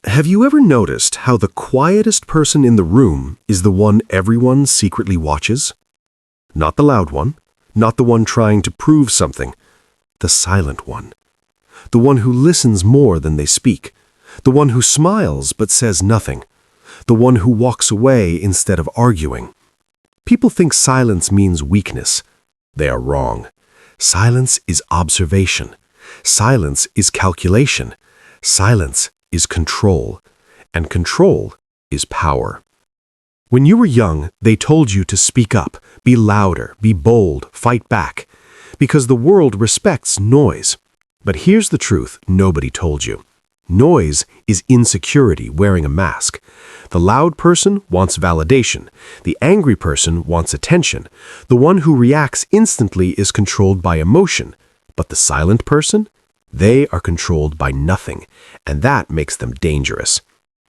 Have you ever noticed how the quietest person in the room is the one everyone secretly watches? Not the loud one, not the one trying to prove something, the silent one. The one who listens more than they speak, the one who smiles but says nothing, the one who walks away instead of arguing. People think silence means weakness. They are wrong. Silence is observation. Silence is calculation. Silence is control, and control is power. When you were young, they told you to speak up, be louder, be bold, fight back, because the world respects noise. But here's the truth nobody told you. Noise is insecurity wearing a mask. The loud person wants validation. The angry person wants attention. The one who reacts instantly is controlled by emotion. But the silent person? They are controlled by nothing, and that makes them dangerous.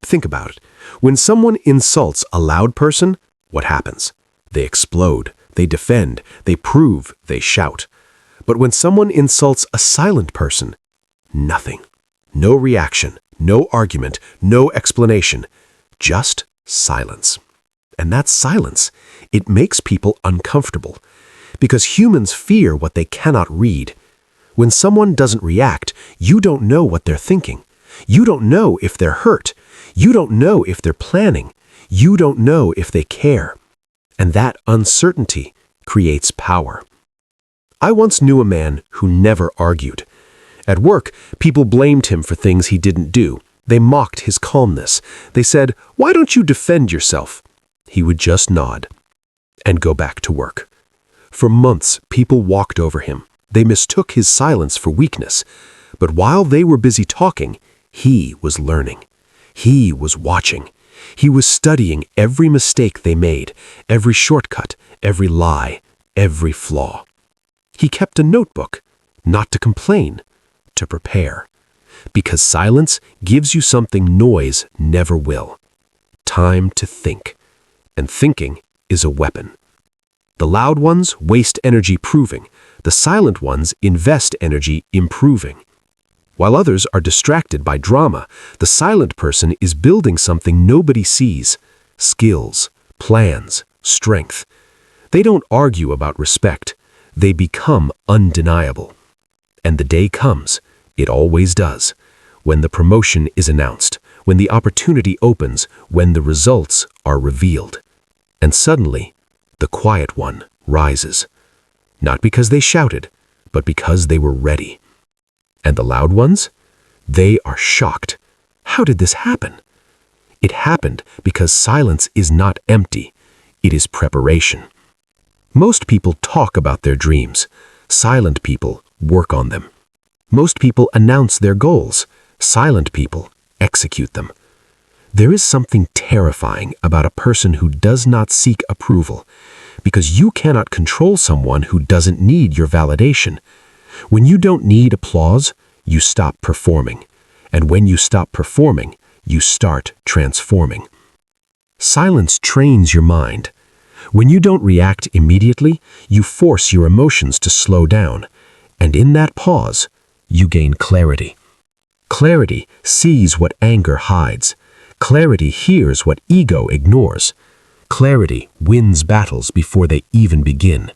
Think about it. When someone insults a loud person, what happens? They explode, they defend, they prove, they shout. But when someone insults a silent person, nothing. No reaction, no argument, no explanation, just silence. And that silence, it makes people uncomfortable, because humans fear what they cannot read. When someone doesn't react, you don't know what they're thinking. You don't know if they're hurt. You don't know if they're planning. You don't know if they care. And that uncertainty creates power. I once knew a man who never argued. At work, people blamed him for things he didn't do. They mocked his calmness. They said, "Why don't you defend yourself?" He would just nod and go back to work. For months, people walked over him. They mistook his silence for weakness. But while they were busy talking, he was learning. He was watching. He was studying every mistake they made, every shortcut, every lie, every flaw. He kept a notebook, not to complain, to prepare. Because silence gives you something noise never will. Time to think. And thinking is a weapon. The loud ones waste energy proving. The silent ones invest energy improving. While others are distracted by drama, the silent person is building something nobody sees: skills, plans, strength. They don't argue about respect. They become undeniable. And the day comes, it always does, when the promotion is announced, when the opportunity opens, when the results are revealed. And suddenly, the quiet one rises. Not because they shouted, but because they were ready. And the loud ones? They are shocked. How did this happen? It happened because silence is not empty. It is preparation. Most people talk about their dreams. Silent people work on them. Most people announce their goals. Silent people execute them. There is something terrifying about a person who does not seek approval, because you cannot control someone who doesn't need your validation. When you don't need applause, you stop performing. And when you stop performing, you start transforming. Silence trains your mind. When you don't react immediately, you force your emotions to slow down. And in that pause, you gain clarity. Clarity sees what anger hides. Clarity hears what ego ignores. Clarity wins battles before they even begin.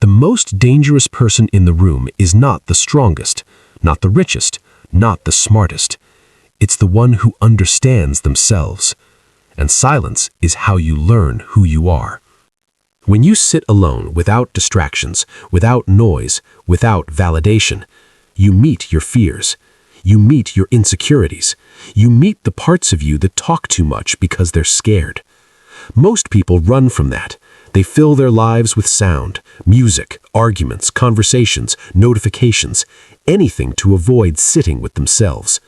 The most dangerous person in the room is not the strongest, not the richest, not the smartest. It's the one who understands themselves. And silence is how you learn who you are. When you sit alone without distractions, without noise, without validation, you meet your fears. You meet your insecurities. You meet the parts of you that talk too much because they're scared. Most people run from that. They fill their lives with sound, music, arguments, conversations, notifications, anything to avoid sitting with themselves.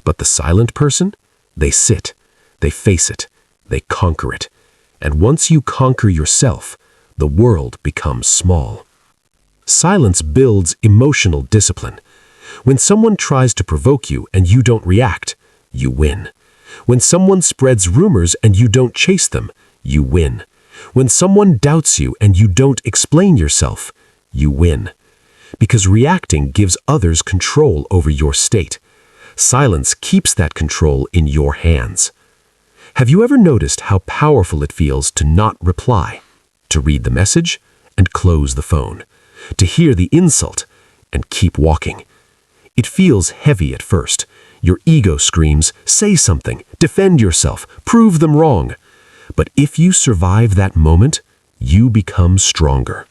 But the silent person? They sit. They face it. They conquer it. And once you conquer yourself, the world becomes small. Silence builds emotional discipline. When someone tries to provoke you and you don't react, you win. When someone spreads rumors and you don't chase them, you win. When someone doubts you and you don't explain yourself, you win. Because reacting gives others control over your state. Silence keeps that control in your hands. Have you ever noticed how powerful it feels to not reply, to read the message and close the phone, to hear the insult and keep walking? It feels heavy at first. Your ego screams, say something, defend yourself, prove them wrong. But if you survive that moment, you become stronger.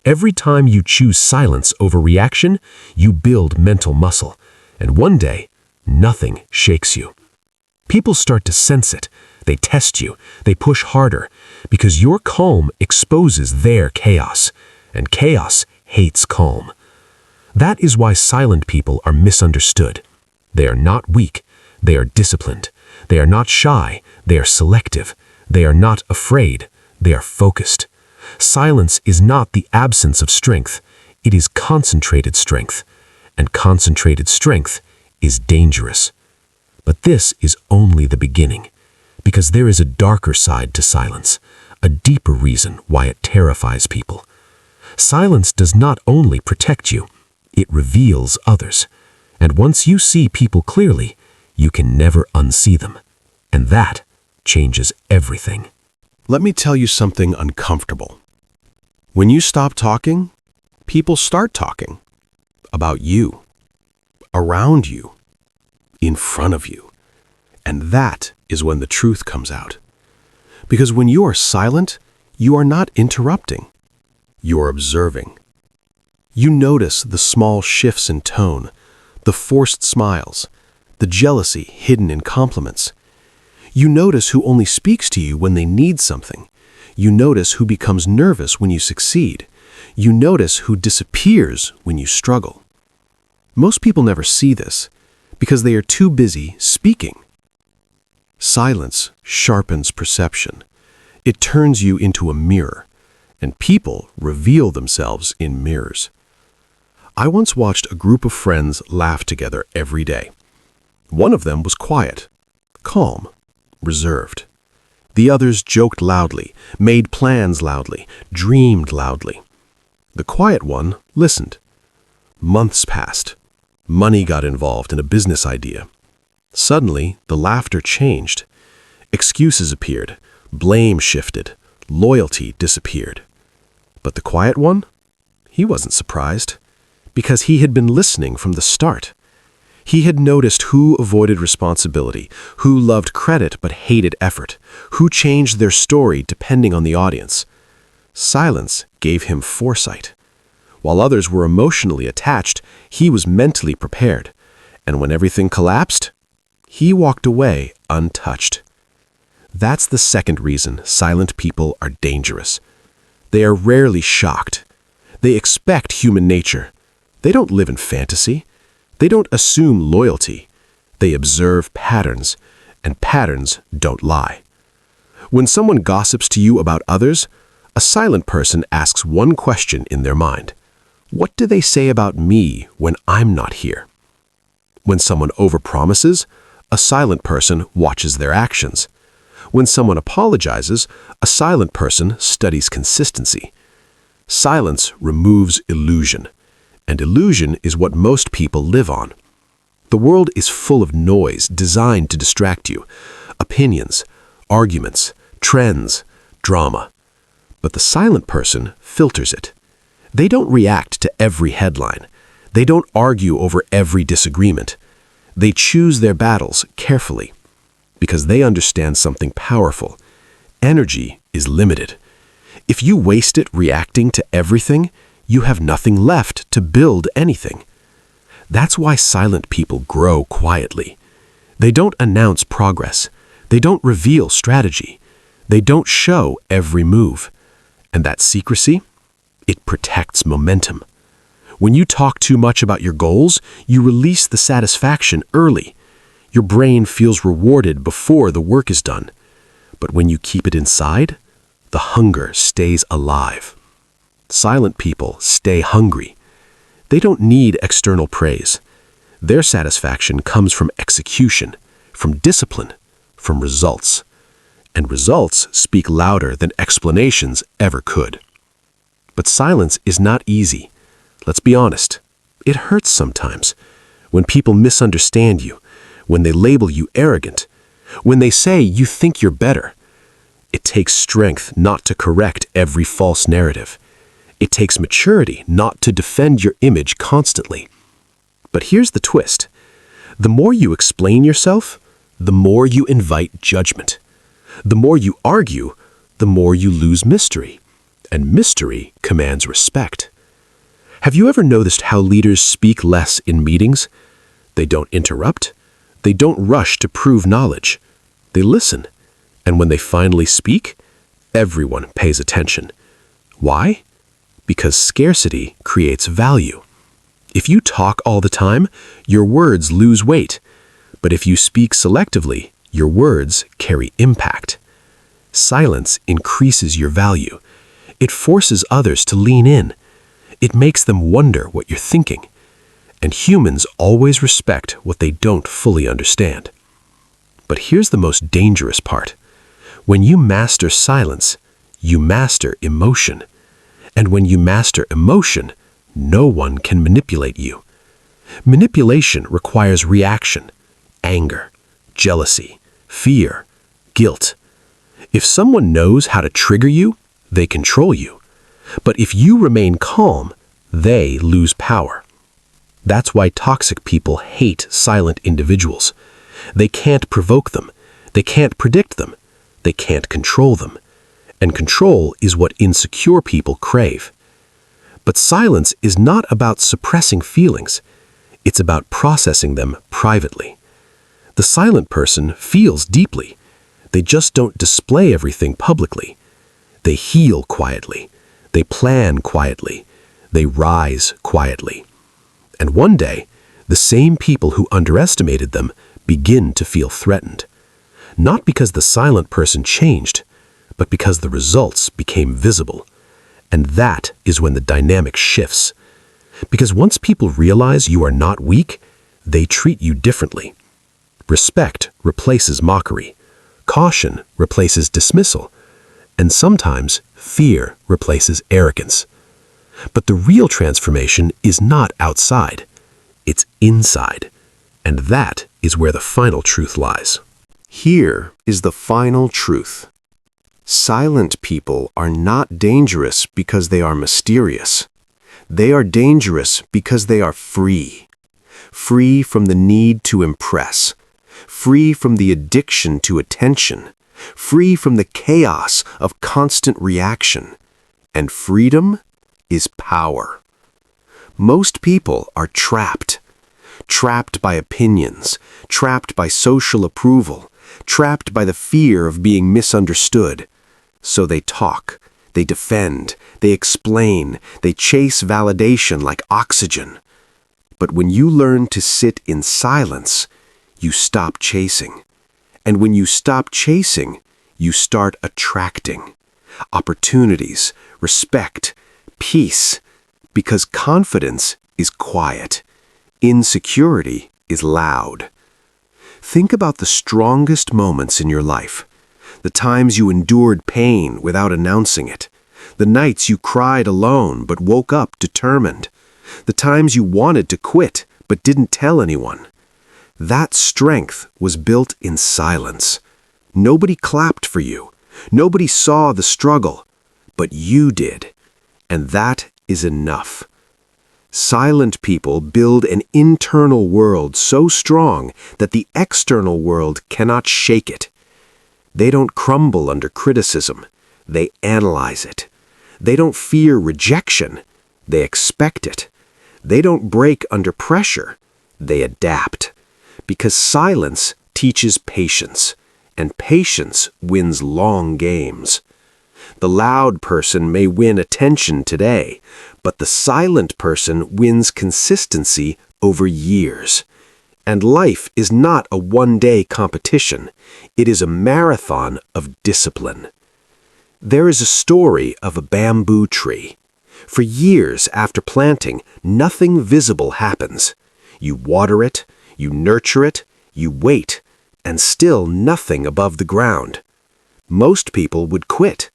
Every time you choose silence over reaction, you build mental muscle, and one day, nothing shakes you. People start to sense it. They test you. They push harder, because your calm exposes their chaos, and chaos hates calm. That is why silent people are misunderstood. They are not weak. They are disciplined. They are not shy. They are selective. They are not afraid. They are focused. Silence is not the absence of strength. It is concentrated strength. And concentrated strength is dangerous. But this is only the beginning, because there is a darker side to silence, a deeper reason why it terrifies people. Silence does not only protect you, it reveals others. And once you see people clearly, you can never unsee them. And that changes everything. Let me tell you something uncomfortable. When you stop talking, people start talking about you, around you, in front of you. And that is when the truth comes out. Because when you are silent, you are not interrupting. You are observing. You notice the small shifts in tone, the forced smiles, the jealousy hidden in compliments. You notice who only speaks to you when they need something. You notice who becomes nervous when you succeed. You notice who disappears when you struggle. Most people never see this because they are too busy speaking. Silence sharpens perception. It turns you into a mirror, and people reveal themselves in mirrors. I once watched a group of friends laugh together every day. One of them was quiet, calm, reserved. The others joked loudly, made plans loudly, dreamed loudly. The quiet one listened. Months passed. Money got involved in a business idea. Suddenly, the laughter changed. Excuses appeared, blame shifted, loyalty disappeared. But the quiet one? He wasn't surprised, because he had been listening from the start. He had noticed who avoided responsibility, who loved credit but hated effort, who changed their story depending on the audience. Silence gave him foresight. While others were emotionally attached, he was mentally prepared. And when everything collapsed, he walked away untouched. That's the second reason silent people are dangerous. They are rarely shocked. They expect human nature. They don't live in fantasy. They don't assume loyalty. They observe patterns, and patterns don't lie. When someone gossips to you about others, a silent person asks one question in their mind. What do they say about me when I'm not here? When someone overpromises, a silent person watches their actions. When someone apologizes, a silent person studies consistency. Silence removes illusion, and illusion is what most people live on. The world is full of noise designed to distract you, opinions, arguments, trends, drama. But the silent person filters it. They don't react to every headline. They don't argue over every disagreement. They choose their battles carefully because they understand something powerful. Energy is limited. If you waste it reacting to everything, you have nothing left to build anything. That's why silent people grow quietly. They don't announce progress. They don't reveal strategy. They don't show every move. And that secrecy, it protects momentum. When you talk too much about your goals, you release the satisfaction early. Your brain feels rewarded before the work is done. But when you keep it inside, the hunger stays alive. Silent people stay hungry. They don't need external praise. Their satisfaction comes from execution, from discipline, from results. And results speak louder than explanations ever could. But silence is not easy. Let's be honest. It hurts sometimes. when people misunderstand you, when they label you arrogant, when they say you think you're better. It takes strength not to correct every false narrative. It takes maturity not to defend your image constantly. But here's the twist. The more you explain yourself, the more you invite judgment. The more you argue, the more you lose mystery. And mystery commands respect. Have you ever noticed how leaders speak less in meetings? They don't interrupt. They don't rush to prove knowledge. They listen. And when they finally speak, everyone pays attention. Why? Because scarcity creates value. If you talk all the time, your words lose weight. But if you speak selectively, your words carry impact. Silence increases your value. It forces others to lean in. It makes them wonder what you're thinking. And humans always respect what they don't fully understand. But here's the most dangerous part. When you master silence, you master emotion. And when you master emotion, no one can manipulate you. Manipulation requires reaction, anger, jealousy, fear, guilt. If someone knows how to trigger you, they control you. But if you remain calm, they lose power. That's why toxic people hate silent individuals. They can't provoke them. They can't predict them. They can't control them. And control is what insecure people crave. But silence is not about suppressing feelings. It's about processing them privately. The silent person feels deeply. They just don't display everything publicly. They heal quietly. They plan quietly. They rise quietly. And one day, the same people who underestimated them begin to feel threatened. Not because the silent person changed, but because the results became visible. And that is when the dynamic shifts. Because once people realize you are not weak, they treat you differently. Respect replaces mockery. Caution replaces dismissal. And sometimes fear replaces arrogance. But the real transformation is not outside. It's inside. And that is where the final truth lies. Here is the final truth. Silent people are not dangerous because they are mysterious. They are dangerous because they are free. Free from the need to impress. Free from the addiction to attention. Free from the chaos of constant reaction. And freedom is power. Most people are trapped. Trapped by opinions, trapped by social approval, trapped by the fear of being misunderstood. So they talk, they defend, they explain, they chase validation like oxygen. But when you learn to sit in silence, you stop chasing. And when you stop chasing, you start attracting opportunities, respect, peace, because confidence is quiet. Insecurity is loud. Think about the strongest moments in your life. The times you endured pain without announcing it. The nights you cried alone but woke up determined. The times you wanted to quit but didn't tell anyone. That strength was built in silence. Nobody clapped for you. Nobody saw the struggle. But you did. And that is enough. Silent people build an internal world so strong that the external world cannot shake it. They don't crumble under criticism. They analyze it. They don't fear rejection. They expect it. They don't break under pressure. They adapt. Because silence teaches patience, and patience wins long games. The loud person may win attention today, but the silent person wins consistency over years. And life is not a one-day competition. It is a marathon of discipline. There is a story of a bamboo tree. For years after planting, nothing visible happens. You water it, you nurture it, you wait, and still nothing above the ground. Most people would quit.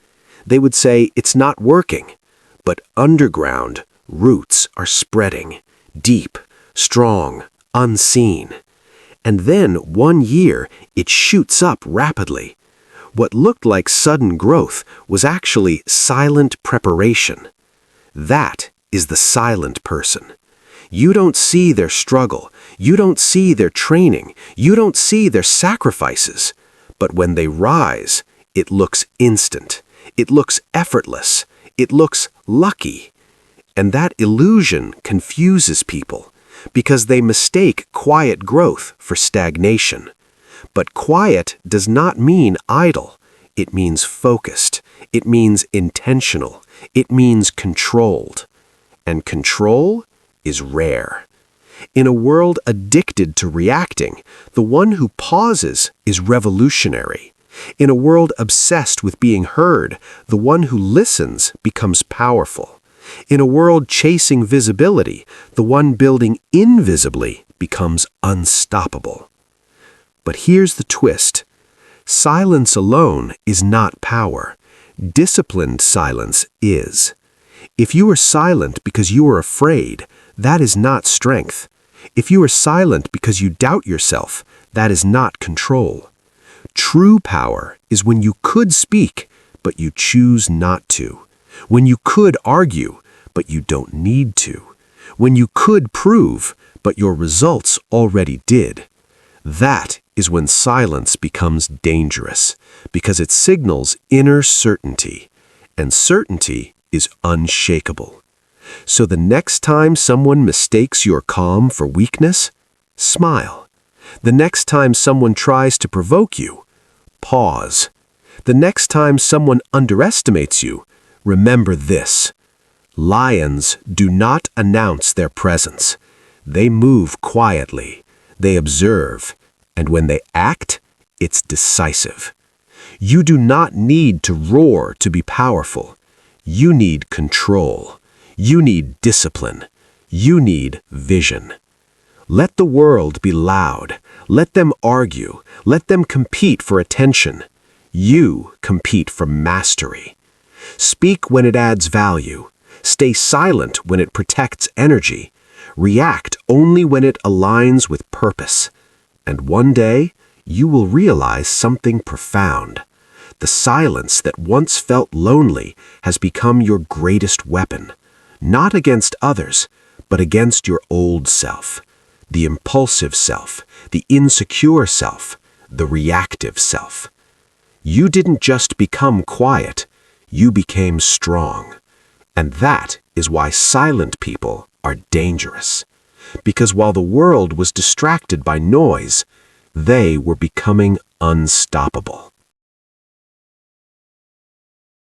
They would say it's not working. But underground, roots are spreading, deep, strong, unseen. And then, one year, it shoots up rapidly. What looked like sudden growth was actually silent preparation. That is the silent person. You don't see their struggle. You don't see their training. You don't see their sacrifices. But when they rise, it looks instant. It looks effortless. It looks lucky. And that illusion confuses people because they mistake quiet growth for stagnation. But quiet does not mean idle. It means focused. It means intentional. It means controlled. And control is rare. In a world addicted to reacting, the one who pauses is revolutionary. In a world obsessed with being heard, the one who listens becomes powerful. In a world chasing visibility, the one building invisibly becomes unstoppable. But here's the twist. Silence alone is not power. Disciplined silence is. If you are silent because you are afraid, that is not strength. If you are silent because you doubt yourself, that is not control. True power is when you could speak, but you choose not to. When you could argue, but you don't need to. When you could prove, but your results already did. That is when silence becomes dangerous, because it signals inner certainty, and certainty is unshakable. So the next time someone mistakes your calm for weakness, smile. The next time someone tries to provoke you, pause. The next time someone underestimates you, remember this. Lions do not announce their presence. They move quietly. They observe. And when they act, it's decisive. You do not need to roar to be powerful. You need control. You need discipline. You need vision. Let the world be loud. Let them argue. Let them compete for attention. You compete for mastery. Speak when it adds value. Stay silent when it protects energy. React only when it aligns with purpose. And one day, you will realize something profound. The silence that once felt lonely has become your greatest weapon. Not against others, but against your old self. The impulsive self, the insecure self, the reactive self. You didn't just become quiet, you became strong. And that is why silent people are dangerous. Because while the world was distracted by noise, they were becoming unstoppable.